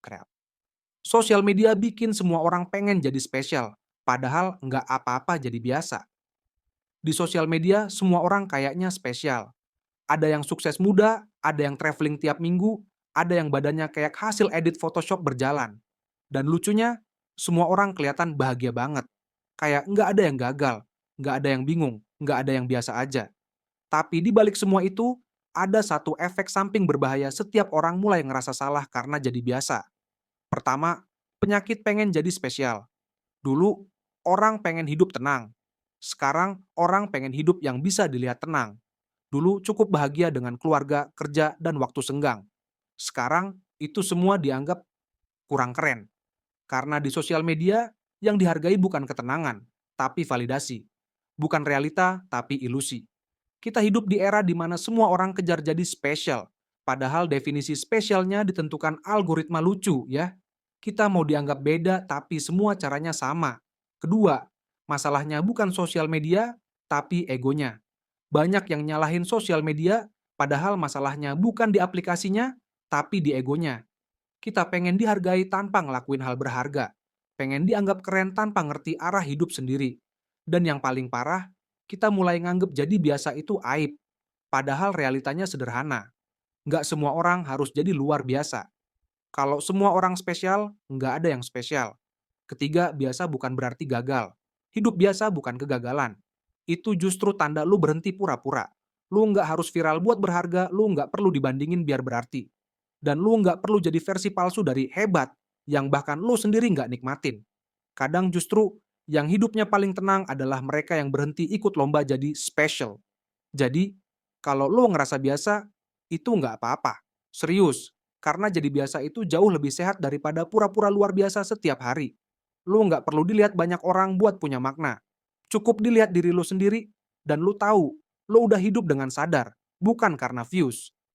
kreatif. Sosial media bikin semua orang pengen jadi spesial, padahal nggak apa-apa jadi biasa. Di sosial media, semua orang kayaknya spesial. Ada yang sukses muda, ada yang traveling tiap minggu, ada yang badannya kayak hasil edit Photoshop berjalan. Dan lucunya, semua orang kelihatan bahagia banget. Kayak nggak ada yang gagal, nggak ada yang bingung, nggak ada yang biasa aja. Tapi di balik semua itu, ada satu efek samping berbahaya setiap orang mulai ngerasa salah karena jadi biasa. Pertama, penyakit pengen jadi spesial. Dulu, orang pengen hidup tenang. Sekarang, orang pengen hidup yang bisa dilihat tenang. Dulu cukup bahagia dengan keluarga, kerja, dan waktu senggang. Sekarang, itu semua dianggap kurang keren. Karena di sosial media, yang dihargai bukan ketenangan, tapi validasi. Bukan realita, tapi ilusi. Kita hidup di era di mana semua orang kejar jadi spesial. Padahal definisi spesialnya ditentukan algoritma lucu ya. Kita mau dianggap beda tapi semua caranya sama. Kedua, masalahnya bukan sosial media, tapi egonya. Banyak yang nyalahin sosial media, padahal masalahnya bukan di aplikasinya, tapi di egonya. Kita pengen dihargai tanpa ngelakuin hal berharga. Pengen dianggap keren tanpa ngerti arah hidup sendiri. Dan yang paling parah, kita mulai nganggep jadi biasa itu aib. Padahal realitanya sederhana. Nggak semua orang harus jadi luar biasa. Kalau semua orang spesial, nggak ada yang spesial. Ketiga, biasa bukan berarti gagal. Hidup biasa bukan kegagalan. Itu justru tanda lu berhenti pura-pura. Lu nggak harus viral buat berharga, lu nggak perlu dibandingin biar berarti. Dan lu nggak perlu jadi versi palsu dari hebat, yang bahkan lu sendiri nggak nikmatin. Kadang justru yang hidupnya paling tenang adalah mereka yang berhenti ikut lomba jadi special. Jadi, kalau lu ngerasa biasa, itu nggak apa-apa. Serius, karena jadi biasa itu jauh lebih sehat daripada pura-pura luar biasa setiap hari. Lu nggak perlu dilihat banyak orang buat punya makna. Cukup dilihat diri lu sendiri, dan lu tahu, lu udah hidup dengan sadar, bukan karena views.